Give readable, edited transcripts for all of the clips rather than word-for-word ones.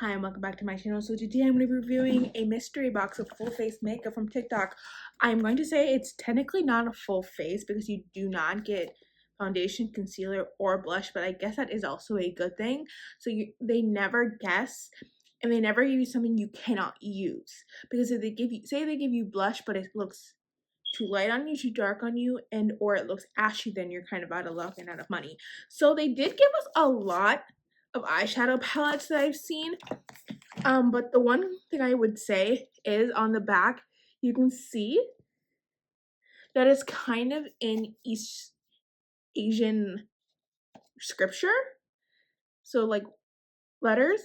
Hi and welcome back to my channel. So today I'm going to be reviewing a mystery box of full face makeup from TikTok. I'm going to say it's technically not a full face because you do not get foundation, concealer, or blush, but I guess that is also a good thing. So they never guess and they never give you something you cannot use, because if they give you, say they give you blush but it looks too light on you, too dark on you, and or it looks ashy, then you're kind of out of luck and out of money. So they did give us a lot of eyeshadow palettes that I've seen. But the one thing I would say is on the back, you can see that it's kind of in East Asian scripture. So like letters.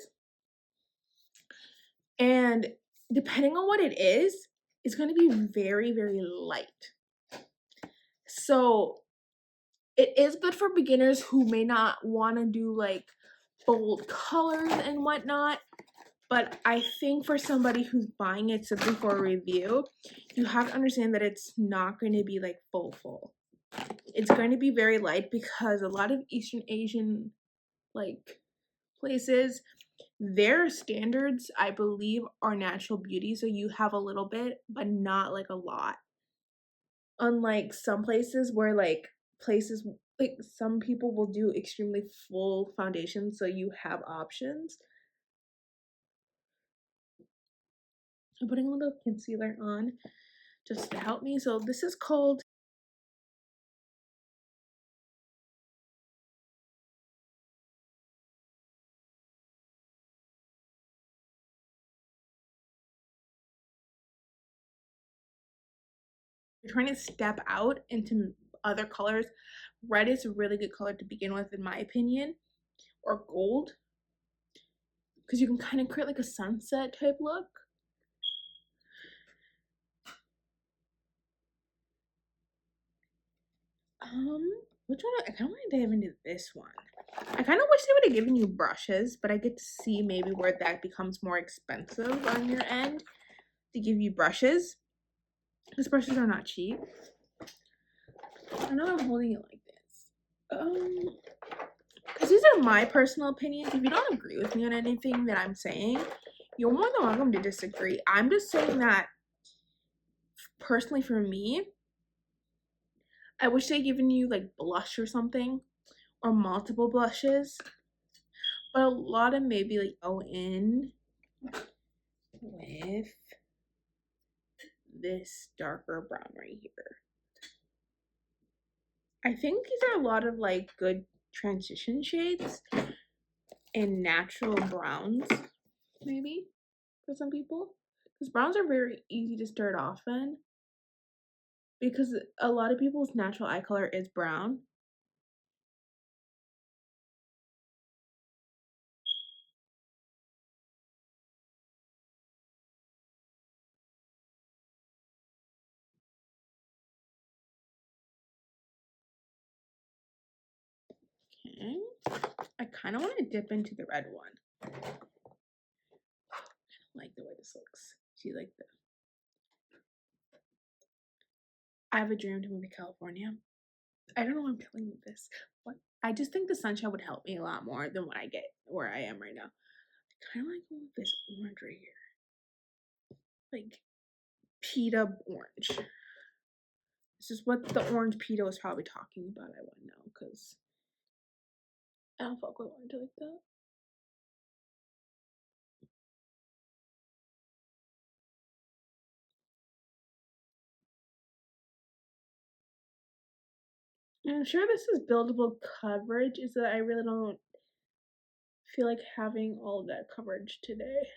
And depending on what it is, it's going to be very, very light. So it is good for beginners who may not want to do like bold colors and whatnot. But I think for somebody who's buying it simply for a review, you have to understand that it's not going to be like full. It's going to be very light because a lot of Eastern Asian like places, their standards, I believe, are natural beauty. So you have a little bit, but not like a lot. Unlike some places where like some people will do extremely full foundation, so you have options. I'm putting a little concealer on just to help me. So this is called you're trying to step out into other colors. Red is a really good color to begin with, in my opinion, or gold, because you can kind of create like a sunset type look. Which one? I kind of want to dive into this one. I kind of wish they would have given you brushes, but I get to see maybe where that becomes more expensive on your end to give you brushes. These brushes are not cheap. I know I'm holding it like this. Because these are my personal opinions. If you don't agree with me on anything that I'm saying, you're more than welcome to disagree. I'm just saying that personally for me, I wish they'd given you like blush or something, or multiple blushes. But a lot of maybe like go in with this darker brown right here. I think these are a lot of like good transition shades and natural browns, maybe, for some people. Because browns are very easy to start off in, because a lot of people's natural eye color is brown. Okay. I kind of want to dip into the red one. I like the way this looks. See, like the I have a dream to move to California. I don't know why I'm telling you this, but I just think the sunshine would help me a lot more than what I get where I am right now. I kind of like this orange right here, like pita orange. This is what the orange pita was probably talking about. I wouldn't know because I don't fuck with orange like that. And I'm sure this is buildable coverage. Is that I really don't feel like having all of that coverage today.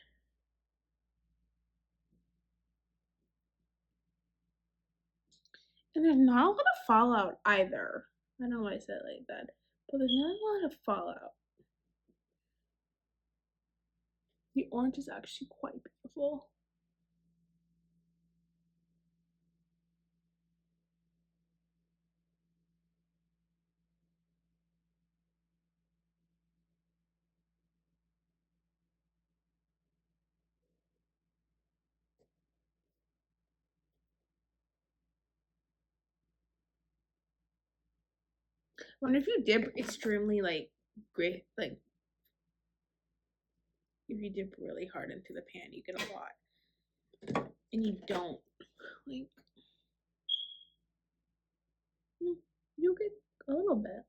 And there's not a lot of fallout either. I don't know why I said it like that, but there's not a lot of fallout. The orange is actually quite beautiful. I wonder if you dip extremely like great, like if you dip really hard into the pan, you get a lot. And you don't, like, you get a little bit.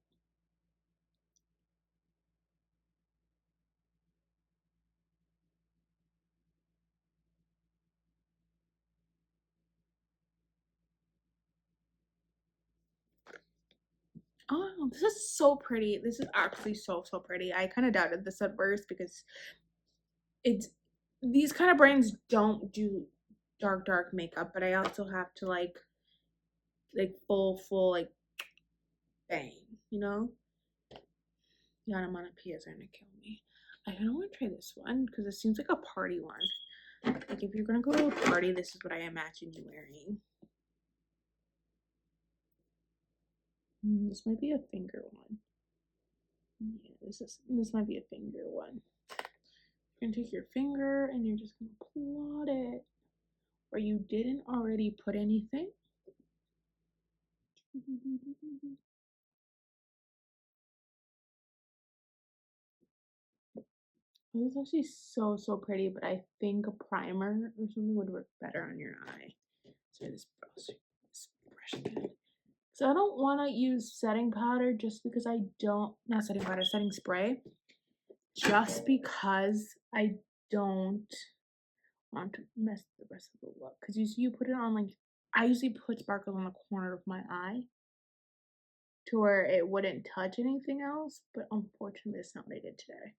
Oh, this is so pretty. This is actually so, so pretty. I kind of doubted this at first because it's, these kind of brands don't do dark makeup, but I also have to like full, like, bang, you know? Yana Monopoeia is gonna kill me. I kind of want to try this one because it seems like a party one. Like, if you're gonna go to a party, this is what I imagine you wearing. This might be a finger one. Yeah, this might be a finger one. You're gonna take your finger and you're just gonna plot it where you didn't already put anything. This is actually so, so pretty, but I think a primer or something would work better on your eye. Sorry, this brush again. So I don't want to use setting powder just because I don't, not setting powder, setting spray. Just because I don't want to mess the rest of the look. Because you put it on, like, I usually put sparkles on the corner of my eye to where it wouldn't touch anything else, but unfortunately that's not what I did today.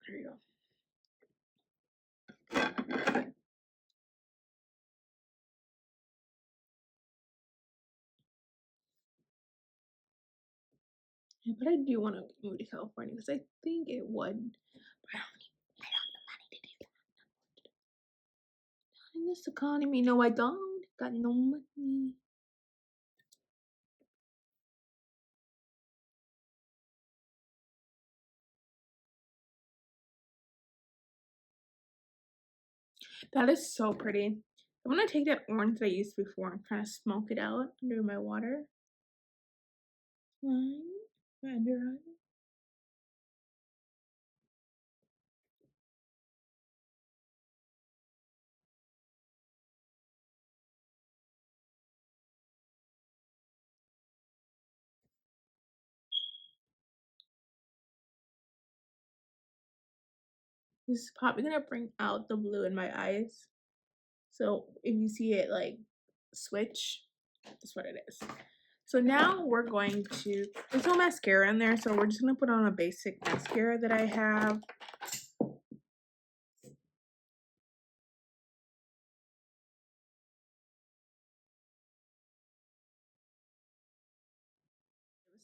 There you go. Yeah, but I do want to move to California because I think it would. But I don't have the money to do that. Not in this economy. No, I don't. Got no money. That is so pretty. I'm gonna take that orange that I used before and kind of smoke it out under my water. Line under eye. This is probably gonna bring out the blue in my eyes. So if you see it like switch, that's what it is. So now we're going to, there's no mascara in there, so we're just gonna put on a basic mascara that I have.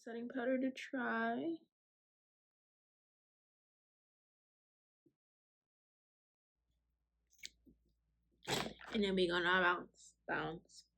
Setting powder to try. And then we're gonna bounce.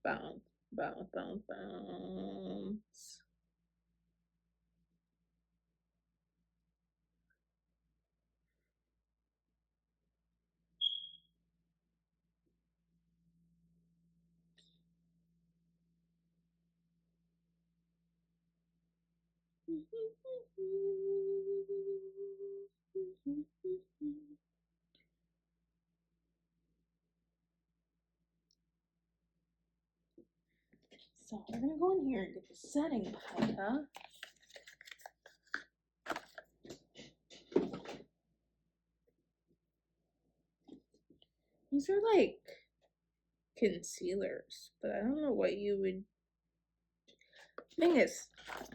So we're gonna go in here and get the setting powder. These are like concealers, but I don't know what you would. Thing is,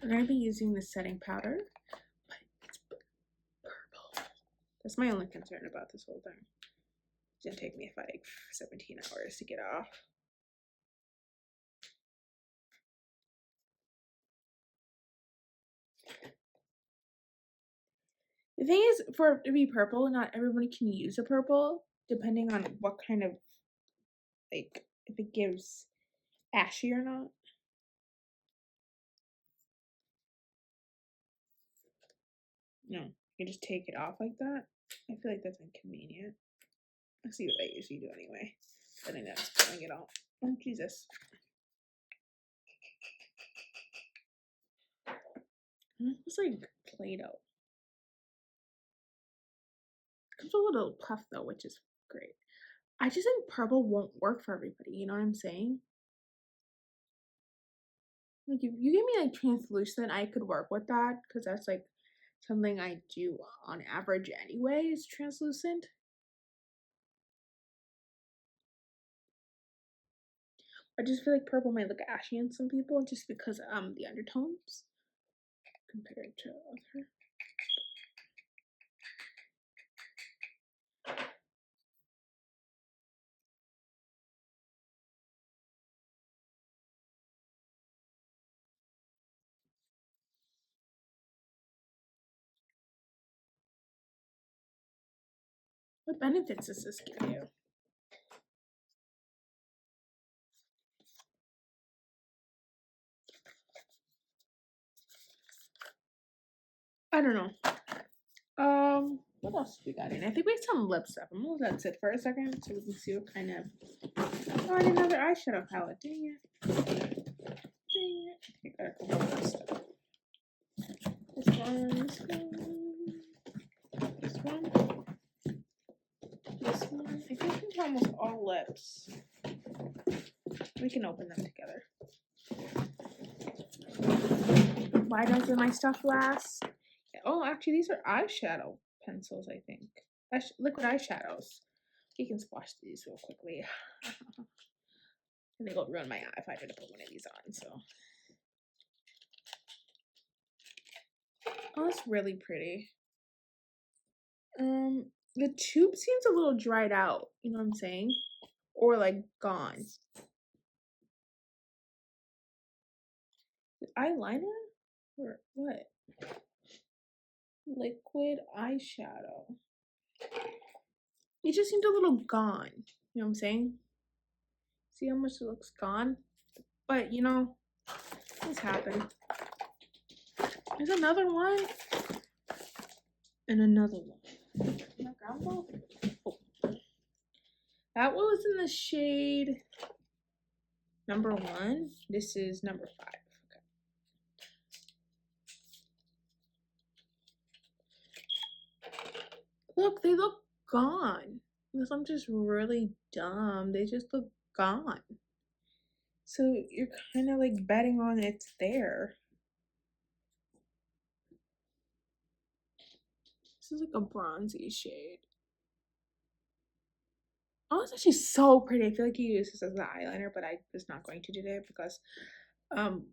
we're gonna be using the setting powder, but it's purple. That's my only concern about this whole thing. It's gonna take me like 17 hours to get off. The thing is, for it to be purple, not everybody can use a purple, depending on what kind of, like, if it gives ashy or not. No, you just take it off like that. I feel like that's inconvenient. Let's see what I usually do anyway. I think that's pulling it off. Oh, Jesus. It's like Play-Doh. Comes a little puff though, which is great. I just think purple won't work for everybody. You know what I'm saying? Like if you give me like translucent, I could work with that because that's like something I do on average anyway. Is translucent. I just feel like purple might look ashy on some people just because the undertones compared to other. What benefits does this give you? I don't know. What else we got in? I think we have some lip stuff. I'm gonna let that sit for a second so we can see what kind of. Oh, I need another eyeshadow palette. Dang it. Dang it. I got a couple of stuff. This one, this one, this one, this one. I think we can almost all lips. We can open them together. Why doesn't my stuff last? Oh, actually, these are eyeshadow pencils, I think. Liquid eyeshadows. You can splash these real quickly. I think it'll ruin my eye if I try to put one of these on, so. Oh, that's really pretty. The tube seems a little dried out, you know what I'm saying? Or like gone. Eyeliner? Or what? Liquid eyeshadow. It just seemed a little gone. You know what I'm saying? See how much it looks gone? But you know, things happen. There's another one. And another one. Oh. That one was in the shade number 1. This is number 5. Okay. Look, they look gone. Unless I'm just really dumb. They just look gone. So you're kind of like betting on it's there. This is like a bronzy shade. Oh, it's actually so pretty. I feel like you use this as an eyeliner, but I was not going to today because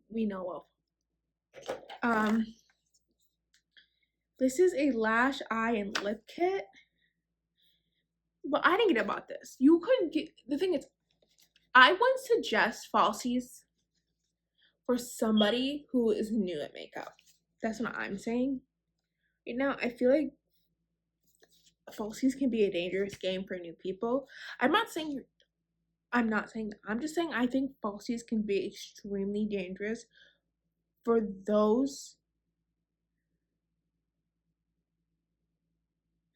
we know of. This is a lash, eye, and lip kit. But I didn't get about this. You couldn't get, the thing is, I wouldn't suggest falsies for somebody who is new at makeup. That's what I'm saying. Right now, I feel like falsies can be a dangerous game for new people. I'm just saying I think falsies can be extremely dangerous for those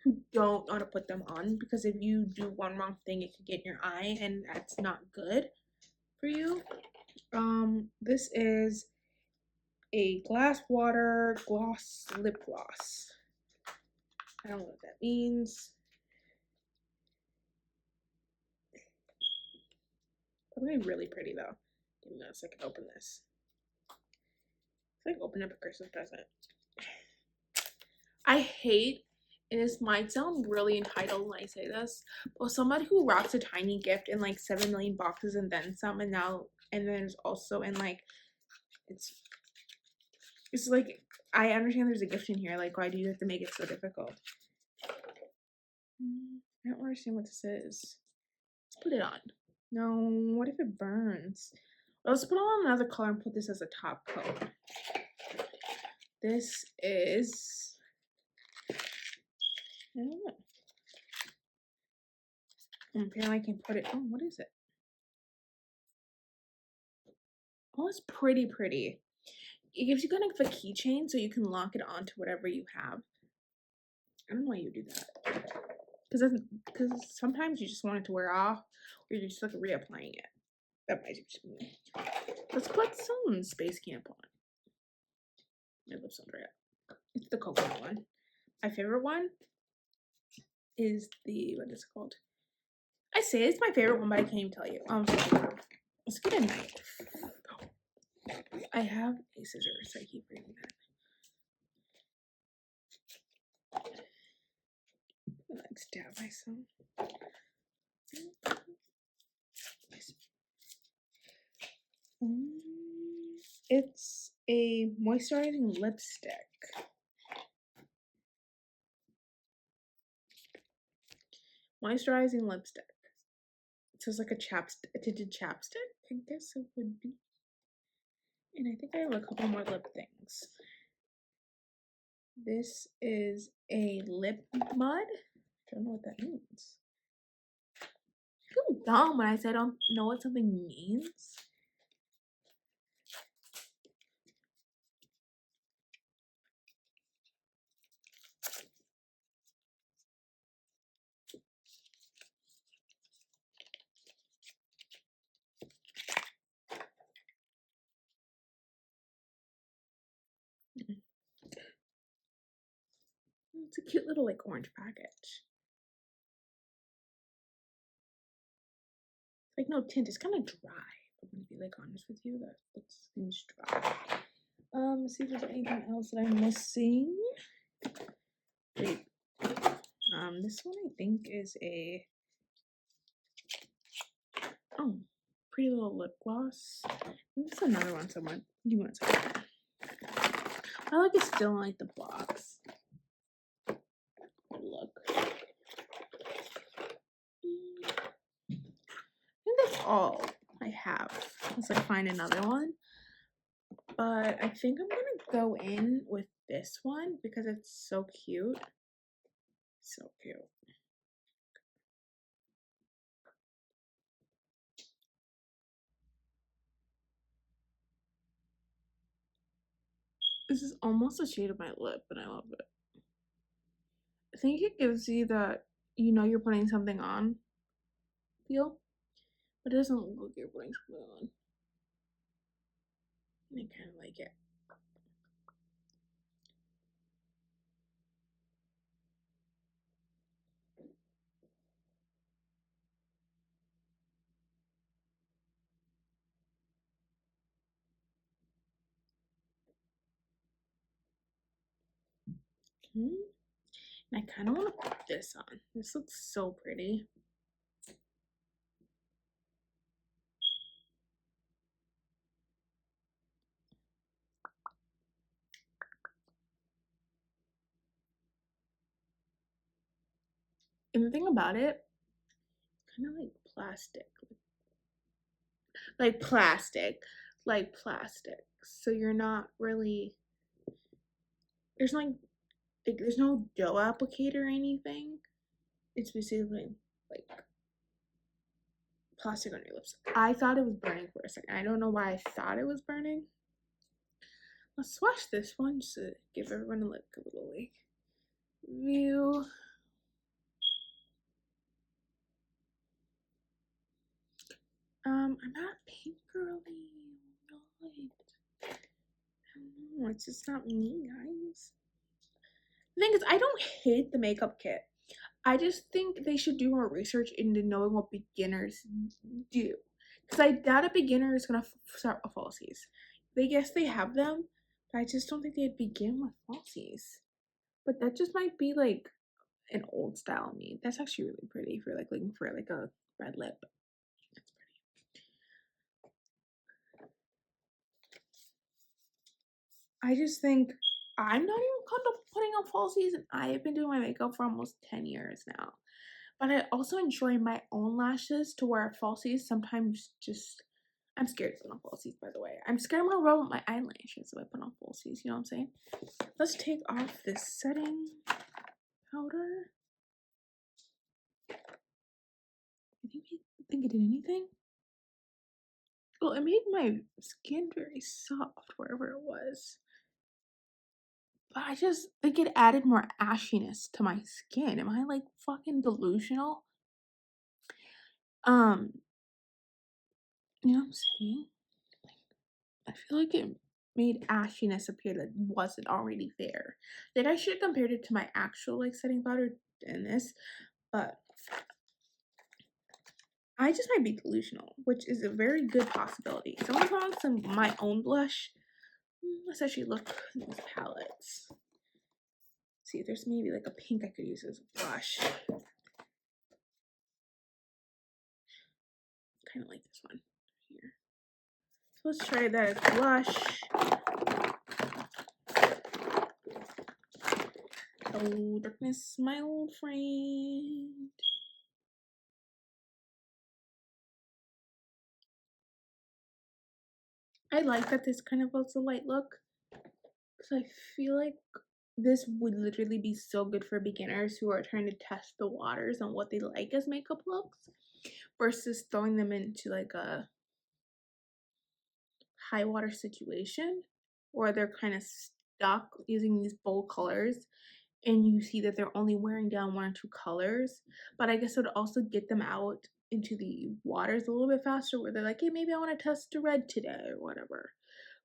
who don't know how to put them on, because if you do one wrong thing, it could get in your eye and that's not good for you. This is a glass water gloss lip gloss. I don't know what that means. Probably really pretty though. Give me a second to open this. It's like opening up a Christmas present. I hate, and this might sound really entitled when I say this, but somebody who wraps a tiny gift in like 7 million boxes and then some, and then there's also in like, it's like, I understand there's a gift in here, like why do you have to make it so difficult? I don't understand what this is. Let's put it on. No, what if it burns? Let's put on another color and put this as a top coat. This is, I don't know. Apparently I can put it, oh, what is it? Oh, it's pretty pretty. It gives you kind of a keychain so you can lock it onto whatever you have. I don't know why you do that. Because sometimes you just want it to wear off, or you're just like reapplying it. That might just be me. Let's put some Space Camp on. My lips don't dry up. It's the coconut one. My favorite one is the, what is it called? I say it's my favorite one, but I can't even tell you. Let's get a knife. I have a scissors. I keep reading that. Let's dab myself. It's a moisturizing lipstick. Moisturizing lipstick. It says like a tinted chapstick, I guess it would be. And I think I have a couple more lip things. This is a lip mud. I don't know what that means. I feel dumb when I say I don't know what something means. It's a cute little like orange package. Like no tint, it's kind of dry. I'm gonna be like honest with you, that seems dry. Let's see if there's anything else that I'm missing. Wait. This one I think is a pretty little lip gloss. There's another one somewhere. Give me one second. I like it still in like the box. Look. I think that's all I have. Unless I find another one. But I think I'm gonna go in with this one because it's so cute. So cute. This is almost the shade of my lip, and I love it. I think it gives you that you know you're putting something on feel, but it doesn't look like you're putting something on. And I kind of like it. And I kind of want to put this on. This looks so pretty. And the thing about it, kind of like plastic. Like plastic. Like plastic. So you're not really, there's like there's no dough applicator or anything. It's basically like plastic on your lips. I thought it was burning for a second. I don't know why I thought it was burning. Let's swatch this one just to give everyone a little like view. I'm not pink girly. I don't know. It's just not me, guys. The thing is, I don't hate the makeup kit. I just think they should do more research into knowing what beginners do. Because I doubt a beginner is going to start with falsies. They guess they have them, but I just don't think they'd begin with falsies. But that just might be like an old style me. That's actually really pretty if you're like looking for like a red lip. That's pretty. I just think I'm not even comfortable putting on falsies, and I have been doing my makeup for almost 10 years now. But I also enjoy my own lashes to wear falsies sometimes just, I'm scared to put on falsies, by the way. I'm scared I'm gonna rub up my eyelashes if I put on falsies, you know what I'm saying? Let's take off this setting powder. I think it did anything. Well, it made my skin very soft wherever it was. But I just think it added more ashiness to my skin. Am I like fucking delusional? You know what I'm saying? I feel like it made ashiness appear that wasn't already there. Like, I should have compared it to my actual, like, setting powder in this, but I just might be delusional, which is a very good possibility. So I'm gonna put on my own blush. Let's actually look at these palettes. See if there's maybe like a pink I could use as a blush. Kind of like this one here. So let's try that as blush. Oh, darkness, my old friend. I like that this kind of was a light look, because I feel like this would literally be so good for beginners who are trying to test the waters on what they like as makeup looks, versus throwing them into like a high water situation where they're kind of stuck using these bold colors and you see that they're only wearing down one or two colors. But I guess it would also get them out into the waters a little bit faster where they're like, hey, maybe I want to test the red today or whatever.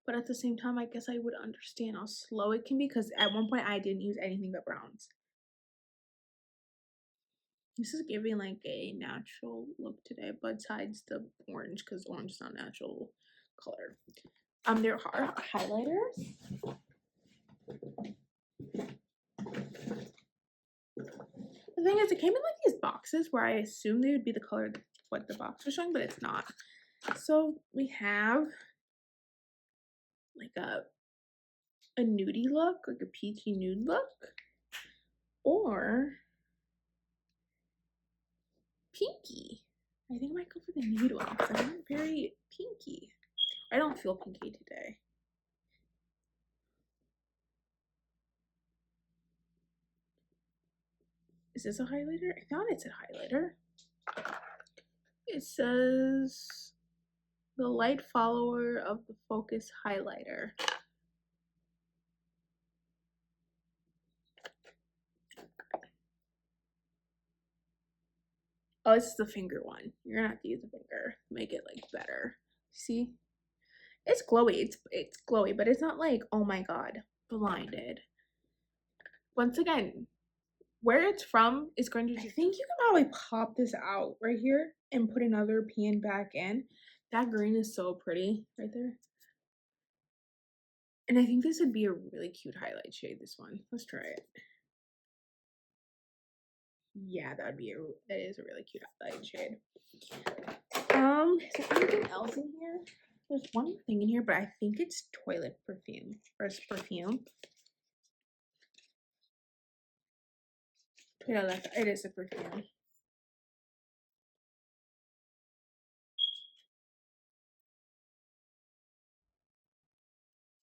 But at the same time, I guess I would understand how slow it can be, because at one point I didn't use anything but browns. This is giving like a natural look today, besides the orange, because orange is not a natural color. There are highlighters. The thing is, it came in like these boxes where I assumed they would be the color of what the box was showing, but it's not. So we have like a nudie look, like a peachy nude look, or pinky. I think I might go for the nude one because I'm very pinky. I don't feel pinky today. Is this a highlighter? I thought it's a highlighter. It says the light follower of the focus highlighter. Oh, this is the finger one. You're gonna have to use the finger. Make it like better. See? It's glowy. It's glowy, but it's not like, oh my god, blinded. Once again, where it's from is going to, I think you can probably pop this out right here and put another pan back in. That green is so pretty right there. And I think this would be a really cute highlight shade, this one. Let's try it. Yeah, that is a really cute highlight shade. Is there anything else in here? There's one thing in here, but I think it's toilet perfume or it's perfume. Toilet, it is a perfume.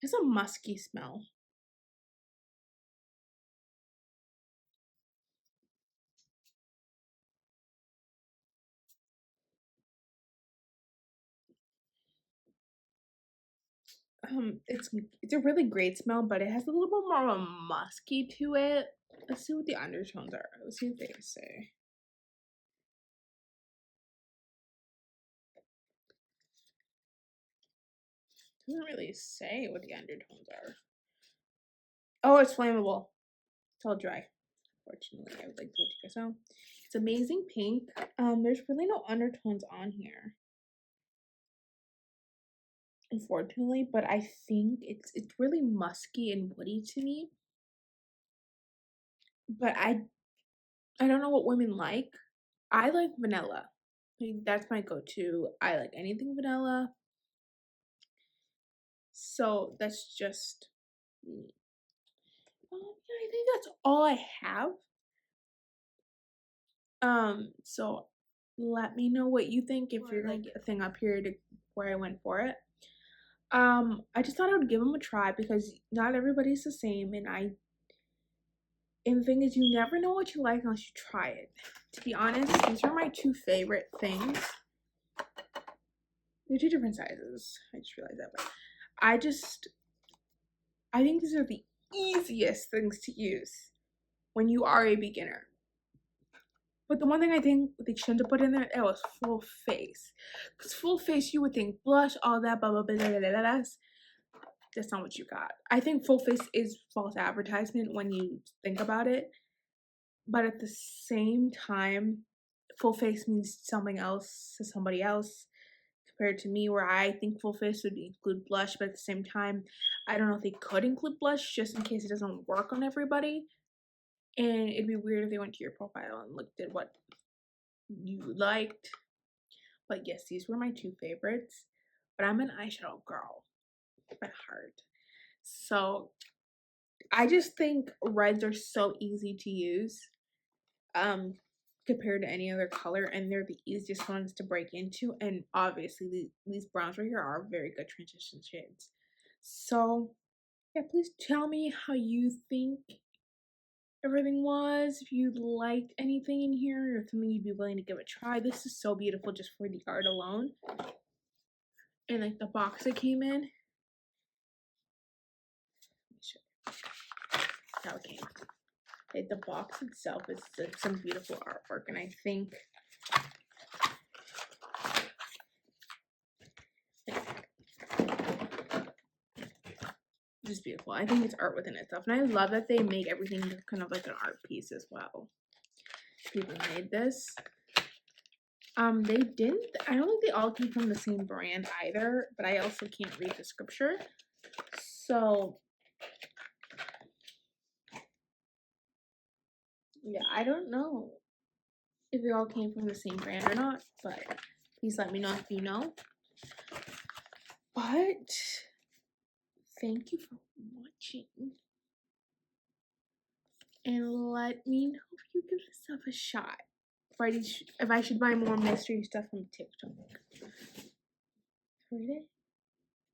It's a musky smell. It's a really great smell, but it has a little bit more of a musky to it. Let's see what the undertones are. Let's see what they say. It doesn't really say what the undertones are. Oh, it's flammable. It's all dry. Fortunately, I would like to let you guys know. It's amazing pink. There's really no undertones on here, unfortunately, but I think it's really musky and woody to me. But I don't know what women like. I like vanilla. Like, that's my go-to. I like anything vanilla. So that's just me. Yeah, I think that's all I have. So let me know what you think if you're gonna get a thing up here to where I went for it. I just thought I would give them a try because not everybody's the same, and the thing is, you never know what you like unless you try it. To be honest, these are my two favorite things. They're two different sizes. I just realized that, but I think these are the easiest things to use when you are a beginner. But the one thing I think they shouldn't have put in there, it was full face. Because full face, you would think blush, all that, blah, blah, blah, blah, blah, blah, blah. that's not what you got. I think full face is false advertisement when you think about it, but at the same time, full face means something else to somebody else compared to me, where I think full face would include blush, but at the same time, I don't know if they could include blush just in case it doesn't work on everybody. And it'd be weird if they went to your profile and looked at what you liked. But yes, these were my two favorites. But I'm an eyeshadow girl by heart. So I just think reds are so easy to use compared to any other color, and they're the easiest ones to break into. And obviously these browns right here are very good transition shades. So yeah, please tell me how you think everything was, if you liked anything in here, or something you'd be willing to give a try. This is so beautiful just for the art alone. And like the box it came in. How it came. Like, the box itself is some beautiful artwork, and I think just beautiful. I think it's art within itself, and I love that they make everything kind of like an art piece as well. People made this. They didn't. I don't think they all came from the same brand either, but I also can't read the scripture, so yeah, I don't know if they all came from the same brand or not, but please let me know if you know. But thank you for watching. And let me know if you give this stuff a shot. If I should buy more mystery stuff from TikTok. Read it.